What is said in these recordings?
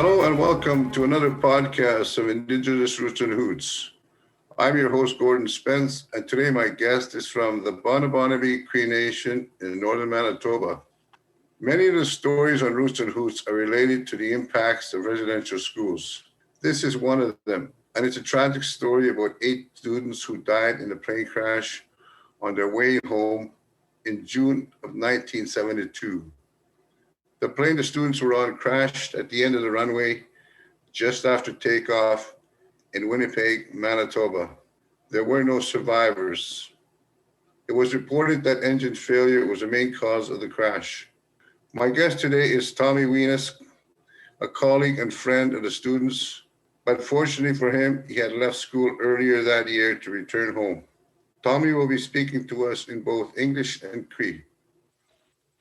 Hello and welcome to another podcast of Indigenous Roots and Hoots. I'm your host, Gordon Spence, and today my guest is from the Bunibonibee Cree Nation in northern Manitoba. Many of the stories on Roots and Hoots are related to the impacts of residential schools. This is one of them, and it's a tragic story about 8 students who died in a plane crash on their way home in June of 1972. The plane the students were on crashed at the end of the runway just after takeoff in Winnipeg, Manitoba. There were no survivors. It was reported that engine failure was the main cause of the crash. My guest today is Tommy Weenusk, a colleague and friend of the students, but fortunately for him, he had left school earlier that year to return home. Tommy will be speaking to us in both English and Cree.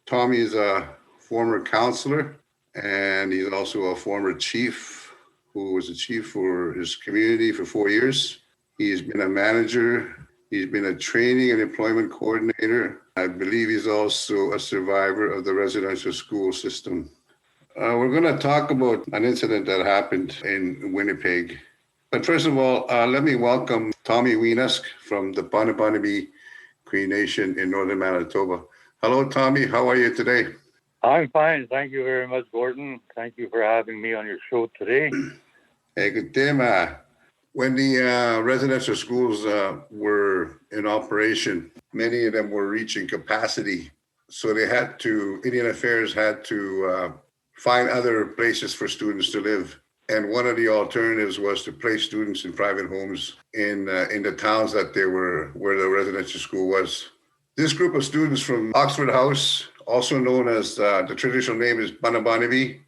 Tommy is a former councillor, and he's also a former chief who was a chief for his community for 4 years. He's been a manager. He's been a training and employment coordinator. I believe he's also a survivor of the residential school system. We're going to talk about an incident that happened in Winnipeg. But first of all, let me welcome Tommy Weenusk from the Bunibonibee Cree Nation in northern Manitoba. Hello, Tommy. How are you today? I'm fine. Thank you very much, Gordon. Thank you for having me on your show today. Hey, good day, ma. When the residential schools were in operation, many of them were reaching capacity. So Indian Affairs had to find other places for students to live. And one of the alternatives was to place students in private homes in the towns where the residential school was. This group of students from Oxford House, also known as the traditional name is Bunibonibee,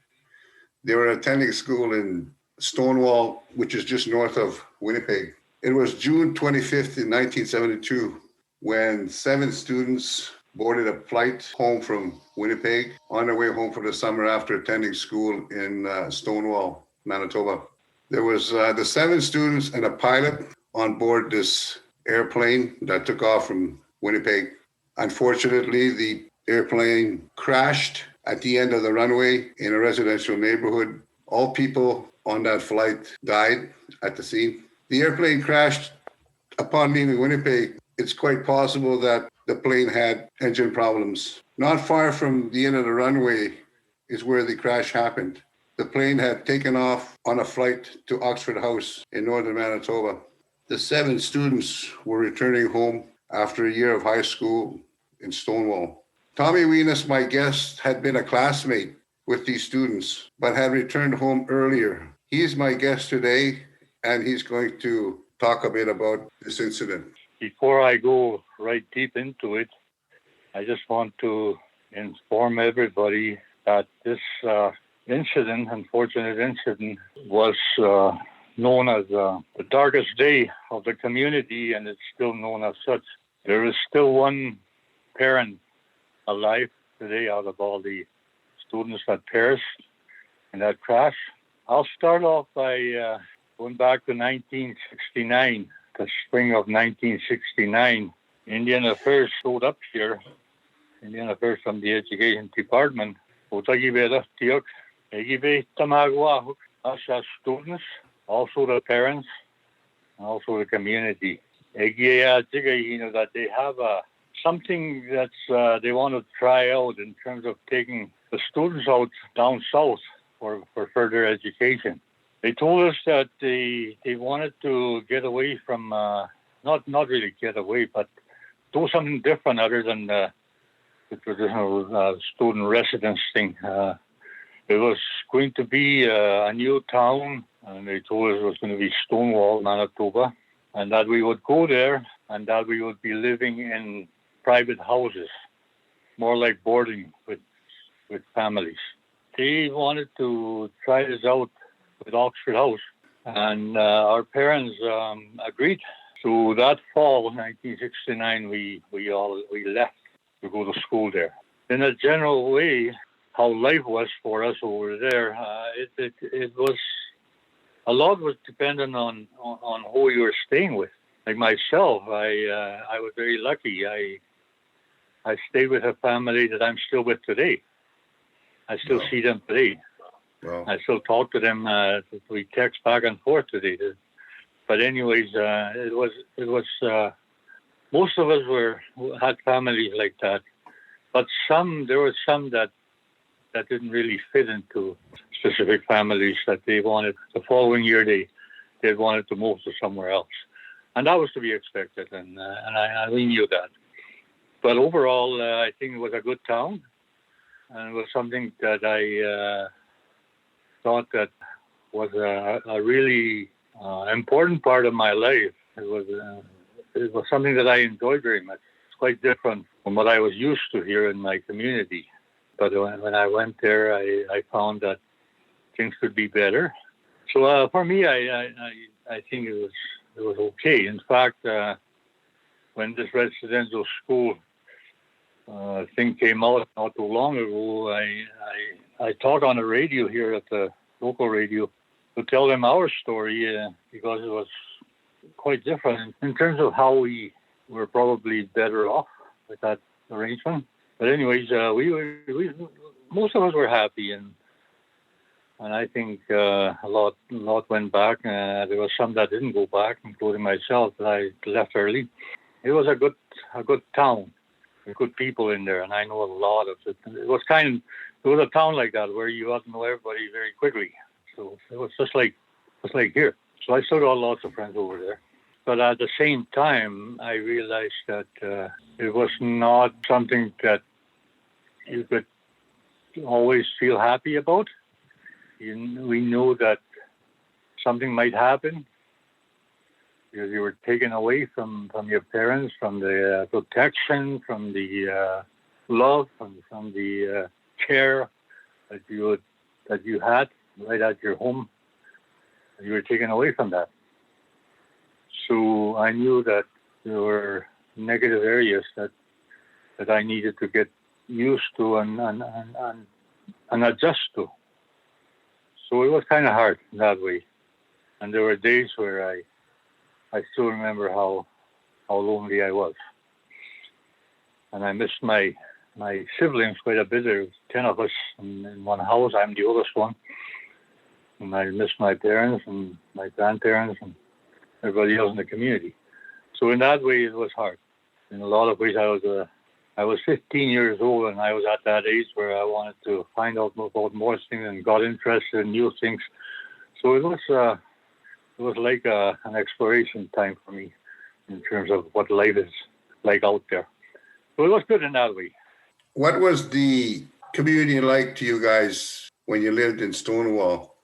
they were attending school in Stonewall, which is just north of Winnipeg. It was June 25th in 1972 when 7 students boarded a flight home from Winnipeg on their way home for the summer after attending school in Stonewall, Manitoba. There was the 7 students and a pilot on board this airplane that took off from Winnipeg. Unfortunately, the airplane crashed at the end of the runway in a residential neighborhood. All people on that flight died at the scene. The airplane crashed upon leaving Winnipeg. It's quite possible that the plane had engine problems. Not far from the end of the runway is where the crash happened. The plane had taken off on a flight to Oxford House in northern Manitoba. The 7 students were returning home after a year of high school in Stonewall. Tommy Weenusk, my guest, had been a classmate with these students, but had returned home earlier. He's my guest today, and he's going to talk a bit about this incident. Before I go right deep into it, I just want to inform everybody that this unfortunate incident, was known as the darkest day of the community, and it's still known as such. There is still one parent alive today out of all the students that perished in that crash. I'll start off by going back to 1969, the spring of 1969. Indian Affairs showed up here, Indian Affairs from the Education Department. Students, also the parents, and also the community. That they have something that they want to try out in terms of taking the students out down south for further education. They told us that they wanted to get away from, not really get away, but do something different other than the traditional student residence thing. It was going to be a new town, and they told us it was going to be Stonewall, Manitoba, and that we would go there and that we would be living in private houses, more like boarding with families. They wanted to try this out with Oxford House, and our parents agreed. So that fall, 1969, we left to go to school there. In a general way, how life was for us over there, it was a lot was dependent on who you were staying with. Like myself, I was very lucky. I stayed with a family that I'm still with today. I still see them today. Well, I still talk to them. We text back and forth today. But anyways, it was most of us had families like that. But there were some that didn't really fit into specific families that they wanted. The following year, they wanted to move to somewhere else. And that was to be expected, and we knew that. But overall, I think it was a good town, and it was something that I thought that was a really important part of my life. It was something that I enjoyed very much. It's quite different from what I was used to here in my community. But when I went there, I found that things could be better. So for me, I think it was okay. In fact, when this residential school thing came out not too long ago, I talked on the radio here at the local radio to tell them our story because it was quite different in terms of how we were probably better off with that arrangement. But anyways, we most of us were happy, and I think a lot went back. There was some that didn't go back, including myself. That I left early. It was a good town, with good people in there, and I know a lot of it. It was a town like that where you got to know everybody very quickly. So it was just like here. So I still got lots of friends over there. But at the same time, I realized that it was not something that you could always feel happy about. We knew that something might happen because you were taken away from your parents, from the protection, from the love, from the care that you had right at your home. You were taken away from that. So I knew that there were negative areas that I needed to get used to and adjust to. So it was kind of hard that way. And there were days where I still remember how lonely I was. And I missed my siblings quite a bit. There was 10 of us in one house. I'm the oldest one. And I missed my parents and my grandparents and everybody else in the community. So in that way, it was hard. In a lot of ways, I was 15 years old, and I was at that age where I wanted to find out about more things and got interested in new things. So it was like an exploration time for me in terms of what life is like out there. So it was good in that way. What was the community like to you guys when you lived in Stonewall?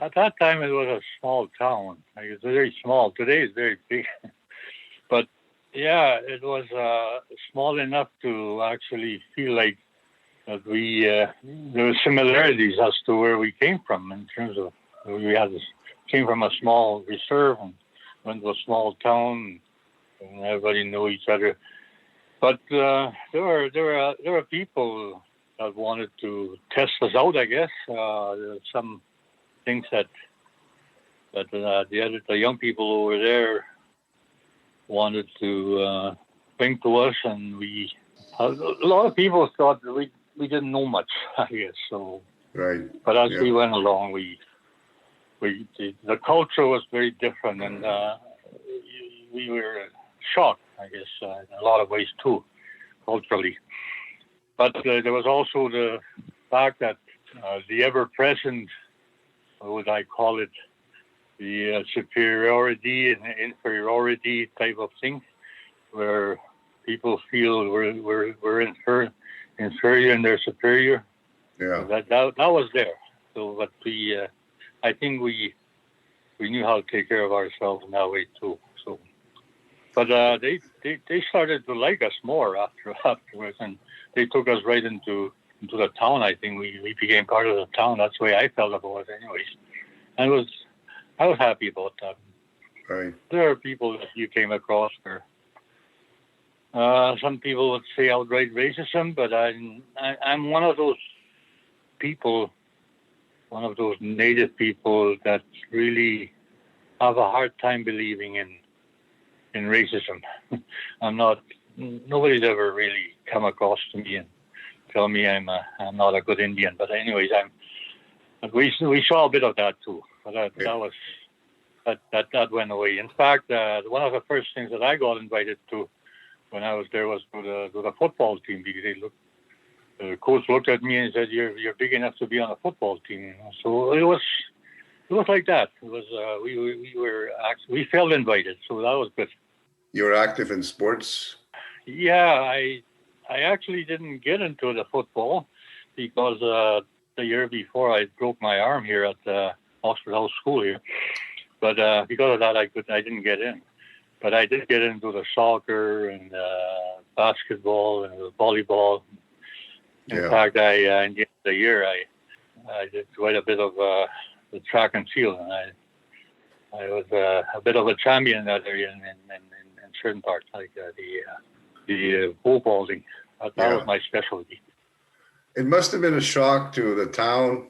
At that time, it was a small town. Like, it was very small. Today, it's very big. But yeah, it was small enough to actually feel like that there were similarities as to where we came from in terms of came from a small reserve and went to a small town, and everybody knew each other. But there were people that wanted to test us out, I guess. There were some things that the young people over there wanted to bring to us, and a lot of people thought that we didn't know much, I guess. So, right. But as we went along, the culture was very different, and we were shocked, I guess, in a lot of ways too, culturally. But there was also the fact that the ever-present, what would I call it, the superiority and inferiority type of thing, where people feel we're inferior and they're superior. Yeah, that was there. So, but I think we knew how to take care of ourselves in that way too. So, but they started to like us more afterwards, and they took us right into the town. I think we became part of the town. That's the way I felt about it, anyways. And I was happy about that. right. There are people that you came across where some people would say outright racism, but I'm one of those people, one of those native people that really have a hard time believing in racism. Nobody's ever really come across to me and tell me I'm not a good Indian. But anyways, But we saw a bit of that too. But that went away. In fact, one of the first things that I got invited to when I was there was to the football team, because the coach looked at me and said, "You're big enough to be on a football team." You know? So it was like that. It was we felt invited, so that was good. You were active in sports? Yeah, I actually didn't get into the football because the year before I broke my arm here at Oxford House School here. But because of that, I didn't get in. But I did get into the soccer and basketball and volleyball. In fact, in the end of the year, I did quite a bit of the track and field, and I was a bit of a champion in that area in certain parts, like the pole vaulting. That was my specialty. It must have been a shock to the town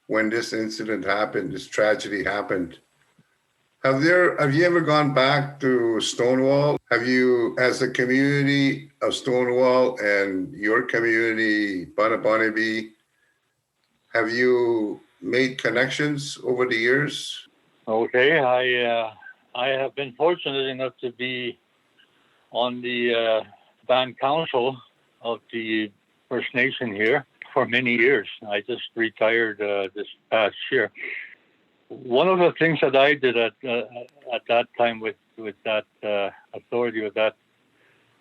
when this incident happened, this tragedy happened. Have you ever gone back to Stonewall? Have you, as a community of Stonewall and your community, Bunibonibee, have you made connections over the years? Okay, I have been fortunate enough to be on the band council of the First Nation here for many years. I just retired this past year. One of the things that I did at that time with that authority, with that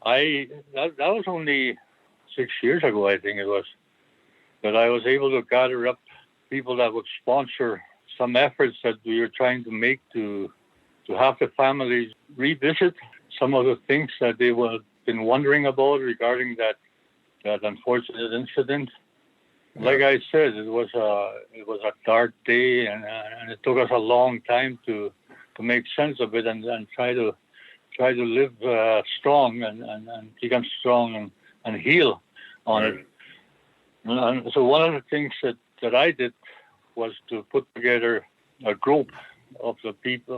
was only 6 years ago, I think it was, that I was able to gather up people that would sponsor some efforts that we were trying to make to have the families revisit some of the things that they were been wondering about regarding that unfortunate incident. Like I said, it was a dark day, and it took us a long time to make sense of it and try to live strong and become strong and heal on it. And so one of the things that I did was to put together a group of the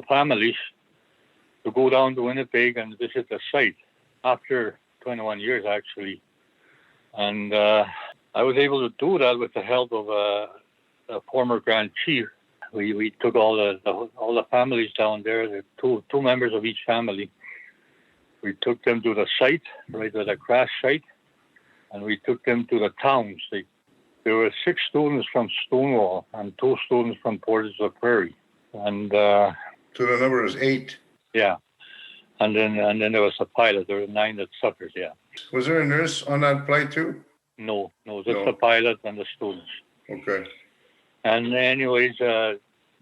families to go down to Winnipeg and visit the site after 21 years, actually. And I was able to do that with the help of a former Grand Chief. We took all the families down there, the two members of each family. We took them to the site, right at the crash site, and we took them to the towns. There were 6 students from Stonewall and 2 students from Portage la Prairie, and so the number is 8. Yeah, and then there was a pilot. There were 9 that suffered. Yeah. Was there a nurse on that flight too? No, just the pilot and the students. Okay. And anyways,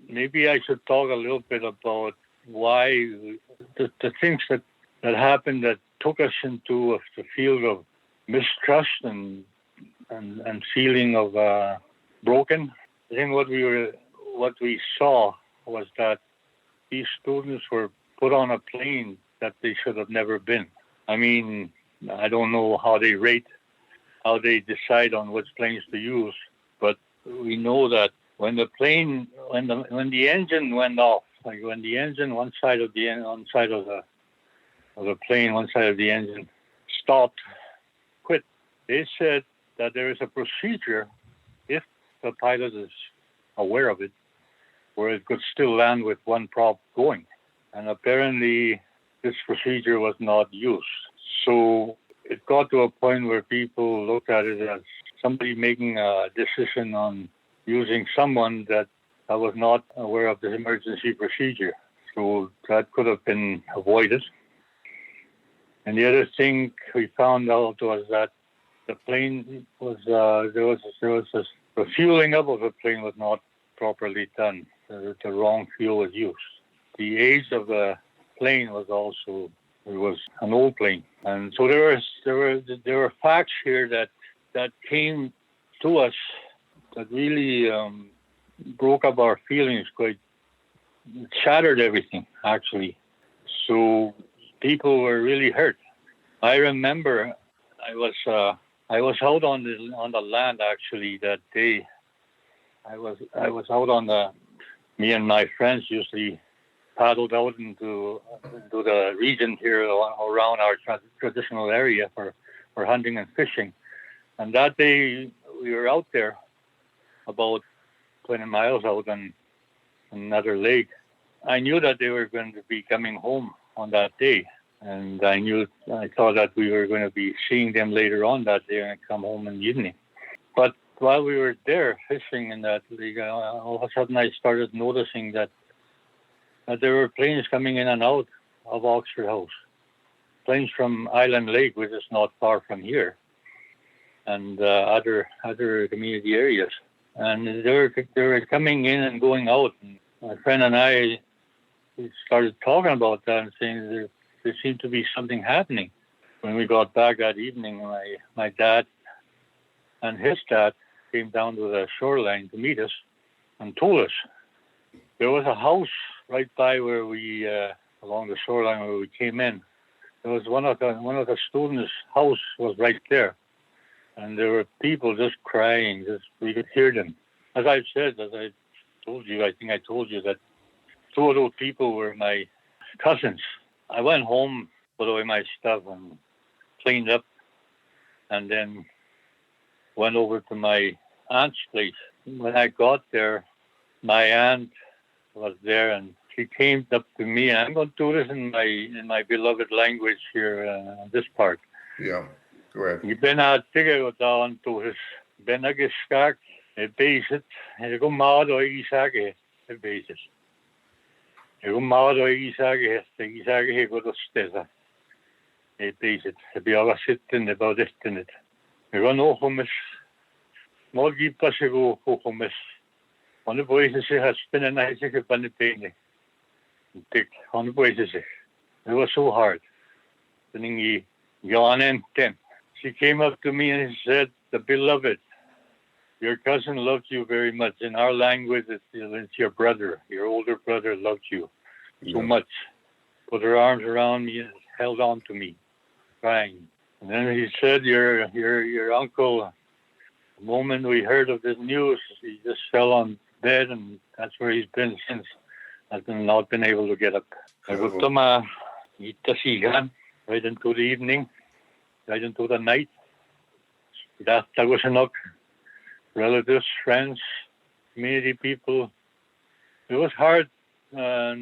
maybe I should talk a little bit about why the things that happened that took us into the field of mistrust and feeling of broken. I think what we saw was that these students were put on a plane that they should have never been. I mean, I don't know how they decide on which planes to use, but we know that when the engine went off, like when the engine, one side of the plane, one side of the engine stopped, quit, they said that there is a procedure, if the pilot is aware of it, where it could still land with one prop going. And apparently this procedure was not used. So it got to a point where people looked at it as somebody making a decision on using someone that was not aware of the emergency procedure. So that could have been avoided. And the other thing we found out was that the plane was, the fueling up of the plane was not properly done. The wrong fuel was used. The age of the plane was also, it was an old plane. And so there were facts here that came to us that really broke up our feelings quite, shattered everything, actually. So people were really hurt. I remember I was out on the land actually that day. I was out on me and my friends usually paddled out into the region here around our traditional area for hunting and fishing. And that day we were out there about 20 miles out on another lake. I knew that they were going to be coming home on that day. And I thought that we were going to be seeing them later on that day and come home in the evening. But while we were there fishing in that lake, all of a sudden I started noticing that there were planes coming in and out of Oxford House. Planes from Island Lake, which is not far from here, and other community areas. And they were coming in and going out. And my friend and I started talking about that and saying there seemed to be something happening. When we got back that evening, my dad and his dad came down to the shoreline to meet us and told us there was a house right by where we along the shoreline where we came in. There was one of the students' house was right there, and there were people just crying. We could hear them. As I told you, I think I told you that two of those people were my cousins. I went home, put away my stuff, and cleaned up, and then went over to my aunt's place. When I got there, my aunt was there, and she came up to me, and I'm going to do this in my beloved language here, this part. Yeah, go ahead. Ik ben haar tegengegaan toen ben ik geschaakt, bezig. Ik kom maar door je zaken, bezig. Ik kom maar door je zaken, ik zeg ik wat dat steeds. Bezig. Heb je al zitten, heb je dit in het. Ik ga nog om eens, maar ik pas ik ook om eens. Want de boys zeggen, spinnen naar zich van de penen. Dik, on the voices. It was so hard. Then yawn and ten. She came up to me and said, "The beloved, your cousin loved you very much. In our language, it's your brother. Your older brother loved you so much." Put her arms around me and held on to me, crying. And then he said, "Your uncle. The moment we heard of this news, he just fell on bed, and that's where he's been since. I've not been able to get up. I would come eat the sigan right into the evening, right into the night. That was enough. Relatives, friends, community people. It was hard. There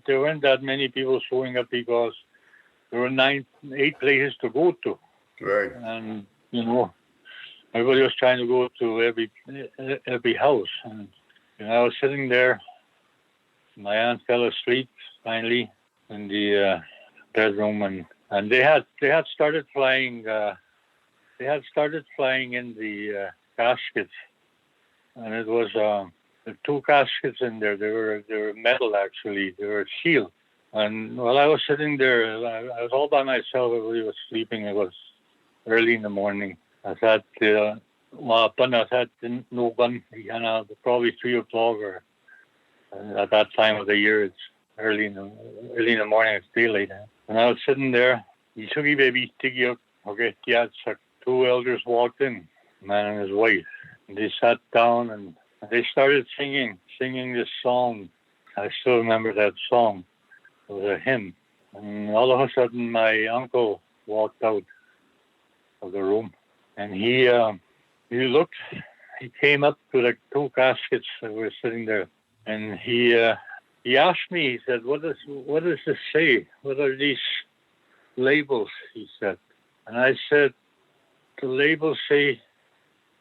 weren't that many people showing up because there were 8 places to go to. Right. And everybody was trying to go to every house. And I was sitting there. My aunt fell asleep finally in the bedroom, and they had started flying. They had started flying in the caskets, and it was the 2 caskets in there. They were metal actually. They were sealed. And while I was sitting there, I was all by myself. Everybody was sleeping. It was early in the morning. I thought, no gun. Probably 3 o'clock or. At that time of the year, it's early in the morning. It's daylight. And I was sitting there. 2 elders walked in, a man and his wife. And they sat down and they started singing this song. I still remember that song. It was a hymn. And all of a sudden, my uncle walked out of the room, and he looked. He came up to the 2 caskets that were sitting there. And he asked me, he said, what does this say? What are these labels? He said. And I said, the labels say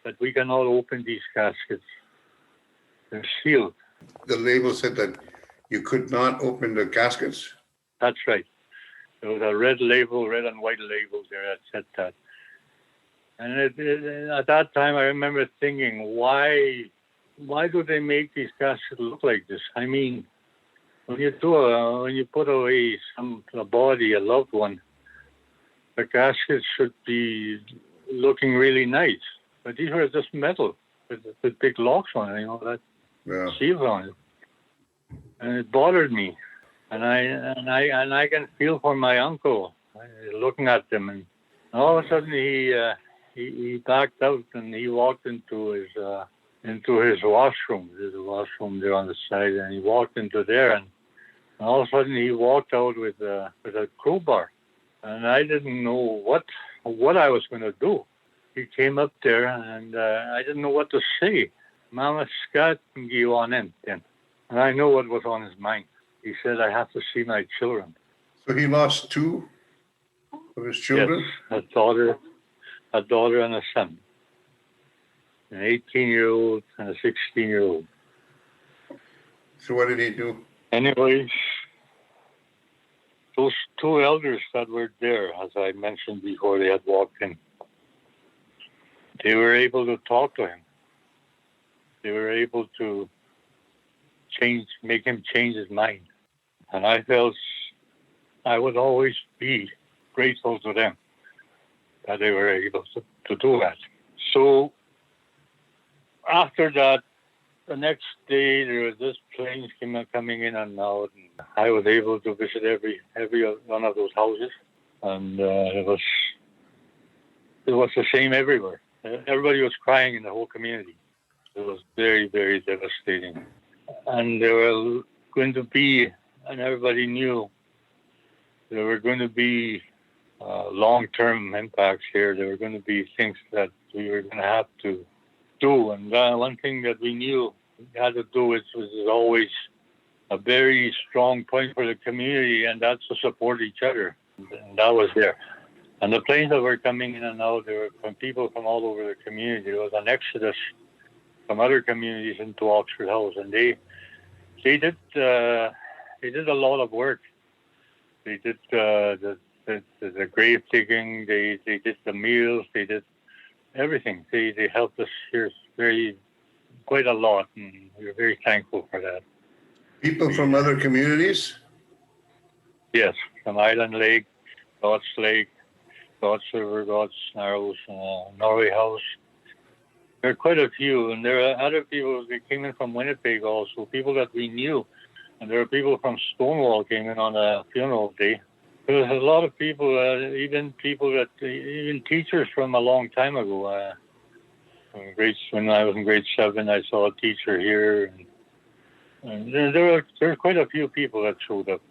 that we cannot open these caskets. They're sealed. The label said that you could not open the caskets? That's right. There was a red and white label there that said that. And at that time, I remember thinking, why do they make these caskets look like this? I mean, when you put away a body, a loved one, the casket should be looking really nice. But these were just metal with big locks on it, that seals on it, and it bothered me. And I can feel for my uncle looking at them, and all of a sudden he backed out and he walked into his washroom. There's a washroom there on the side, and he walked into there, and all of a sudden he walked out with a crowbar, and I didn't know what I was going to do. He came up there, and I didn't know what to say. Mama Scott and Giwanen then. And I know what was on his mind. He said, I have to see my children. So he lost two of his children? Yes, a daughter and a son. An 18-year-old and a 16-year-old. So what did he do? Anyways, those two elders that were there, as I mentioned before, they had walked in. They were able to talk to him. They were able to make him change his mind. And I felt I would always be grateful to them that they were able to do that. So after that, the next day, there was this planes coming in and out. And I was able to visit every one of those houses. And it was the same everywhere. Everybody was crying in the whole community. It was very, very devastating. And there were going to be, and everybody knew, there were going to be long-term impacts here. There were going to be things that we were going to have to do. And one thing that we knew we had to do was always a very strong point for the community, and that's to support each other. And that was there. And the planes that were coming in and out, there were from people from all over the community. There was an exodus from other communities into Oxford House, and they did a lot of work. They did the grave digging. They did the meals. They did everything. They helped us here quite a lot, and we're very thankful for that. People from other communities? Yes, from Island Lake, God's Lake, God's River, God's Narrows, Norway House. There are quite a few, and there are other people that came in from Winnipeg also, people that we knew. And there are people from Stonewall came in on a funeral day. There was a lot of people, even teachers from a long time ago. When I was in grade 7, I saw a teacher here. And there were quite a few people that showed up.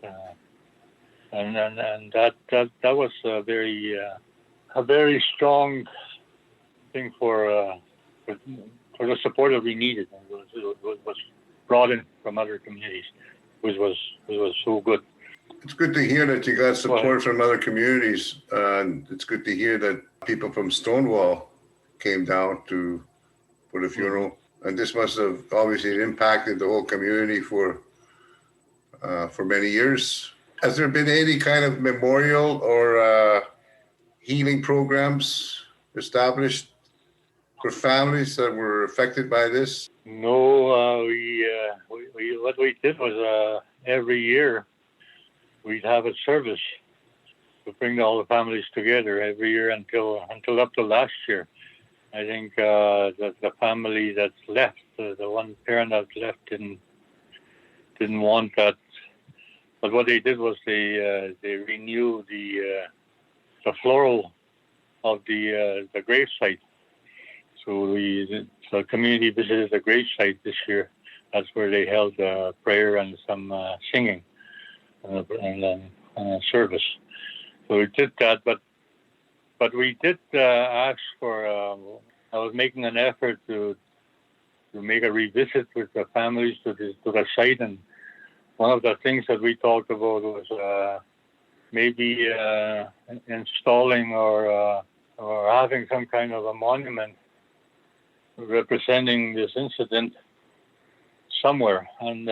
And that was a very strong thing for the support that we needed. It was brought in from other communities, which was so good. It's good to hear that you got support from other communities. It's good to hear that people from Stonewall came down for the funeral. And this must have obviously impacted the whole community for many years. Has there been any kind of memorial or healing programs established for families that were affected by this? No, we what we did was every year we'd have a service to bring all the families together every year until up to last year. I think that the family that's left, the one parent that's left, didn't want that. But what they did was they renewed the floral of the grave site. So the community visited the grave site this year. That's where they held prayer and some singing and service. So we did that, but we did ask for. I was making an effort to make a revisit with the families to the site, and one of the things that we talked about was maybe installing or having some kind of a monument representing this incident somewhere. And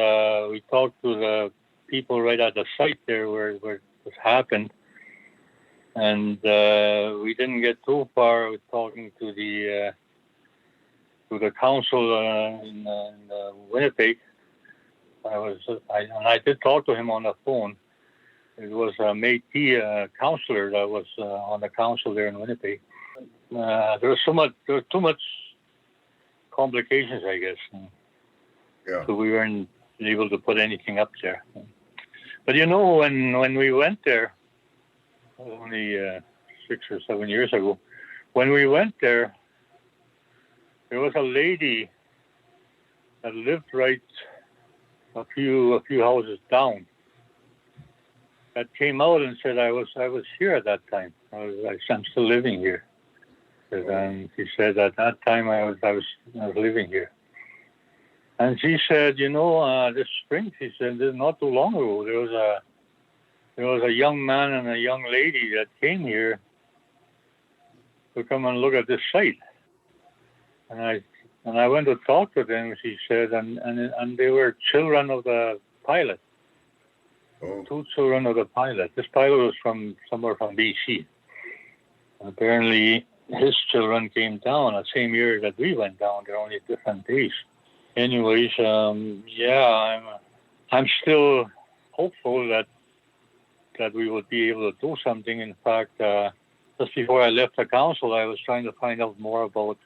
we talked to the people right at the site there where it happened. And we didn't get too far with talking to the council in Winnipeg. I did talk to him on the phone. It was a Métis councillor that was on the council there in Winnipeg. There was too much complications, I guess. Yeah. So we weren't able to put anything up there. But when we went there, only 6 or 7 years ago, when we went there was a lady that lived right a few houses down that came out and said, I was here at that time. I'm still living here. And she said at that time I was living here. And she said, this spring, she said, this not too long ago, there was a young man and a young lady that came here to come and look at this site. And I went to talk to them, she said, and they were children of the pilot. Oh. 2 children of the pilot. This pilot was from somewhere from BC. Apparently, his children came down the same year that we went down. They're only different days. Anyways, I'm still hopeful that we would be able to do something. In fact, just before I left the council, I was trying to find out more about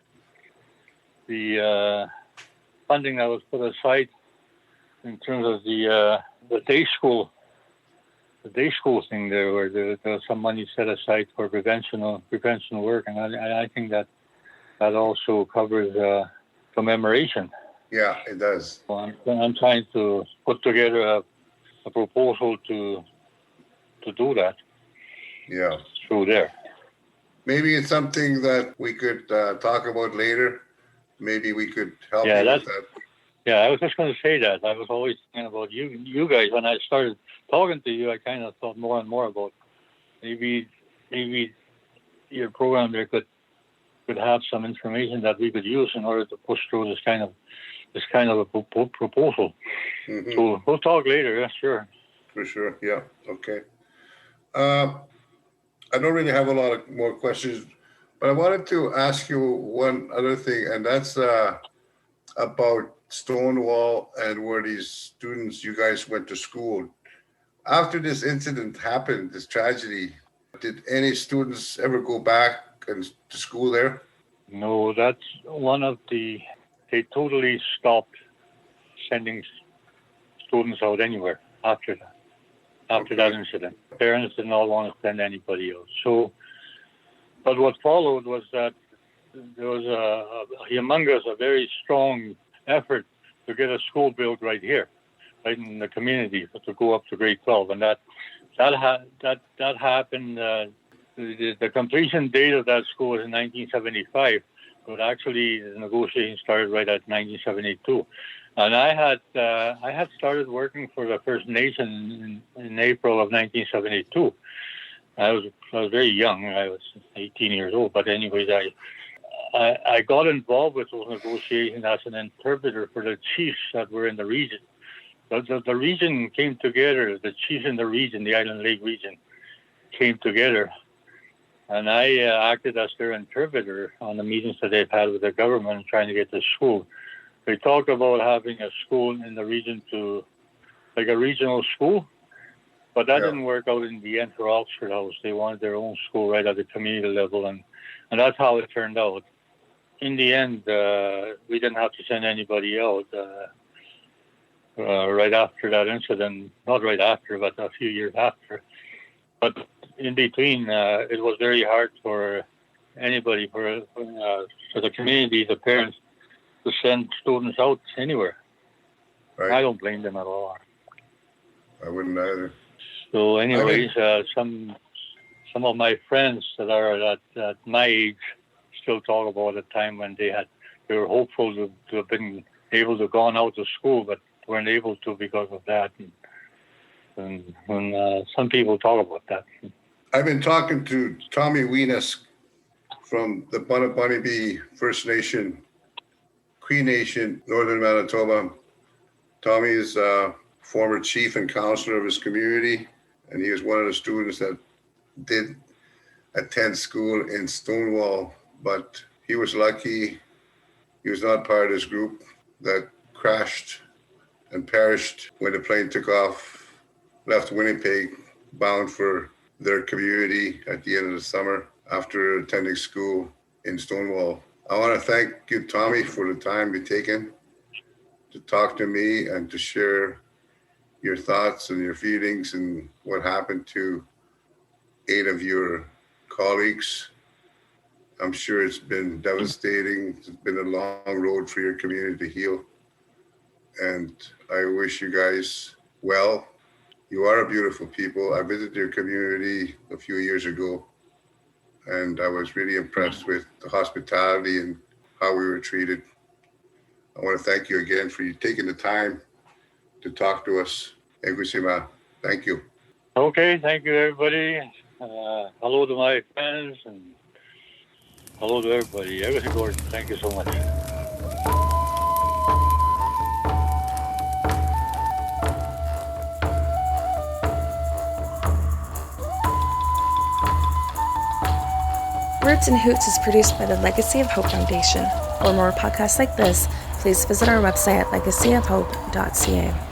the funding that was put aside in terms of the day school. The day school thing there, where there was some money set aside for prevention work, and I think that also covers commemoration. Yeah, it does. So I'm trying to put together a proposal to do that. Yeah. Through there. Maybe it's something that we could talk about later. Maybe we could help you with that. Yeah, I was just going to say that. I was always thinking about you guys. When I started talking to you, I kind of thought more and more about maybe your program there could have some information that we could use in order to push through this kind of a proposal. Mm-hmm. So we'll talk later. Yeah, sure. For sure. Yeah. Okay. I don't really have a lot of more questions, but I wanted to ask you one other thing, and that's about Stonewall and where these students, you guys went to school. After this incident happened, this tragedy, did any students ever go back to school there? No, that's one of they totally stopped sending students out anywhere after that. After that incident, parents did not want to send anybody else. So, but what followed was that there was a humongous, a very strong effort to get a school built right here, right in the community, to go up to grade 12, and that happened. The completion date of that school was in 1975, but actually the negotiations started right at 1972. And I had started working for the First Nation in April of 1972. I was very young. I was 18 years old. But anyways, I got involved with those negotiations as an interpreter for the chiefs that were in the region. The region came together. The chiefs in the region, the Island Lake region, came together. And I acted as their interpreter on the meetings that they've had with the government trying to get the school. They talked about having a school in the region like a regional school, but that didn't work out in the end for Oxford House. They wanted their own school right at the community level, and that's how it turned out. In the end, we didn't have to send anybody out right after that incident. Not right after, but a few years after. But in between, it was very hard for anybody, for the community, the parents, to send students out anywhere. Right. I don't blame them at all. I wouldn't either. So anyways, some of my friends that are at my age still talk about a time when they were hopeful to have been able to gone out to school, but weren't able to because of that. And some people talk about that. I've been talking to Tommy Weenusk from the Bunibonibee First Nation, Cree Nation, Northern Manitoba. Tommy is a former chief and councillor of his community, and he was one of the students that did attend school in Stonewall, but he was lucky. He was not part of this group that crashed and perished when the plane took off, left Winnipeg, bound for their community at the end of the summer after attending school in Stonewall. I want to thank you, Tommy, for the time you've taken to talk to me and to share your thoughts and your feelings and what happened to 8 of your colleagues. I'm sure it's been devastating. It's been a long road for your community to heal. And I wish you guys well. You are a beautiful people. I visited your community a few years ago, and I was really impressed with the hospitality and how we were treated. I want to thank you again for you taking the time to talk to us. Thank you. Okay, thank you, everybody. Hello to my friends and hello to everybody. Gordon, thank you so much. Roots and Hoots is produced by the Legacy of Hope Foundation. For more podcasts like this, please visit our website at legacyofhope.ca.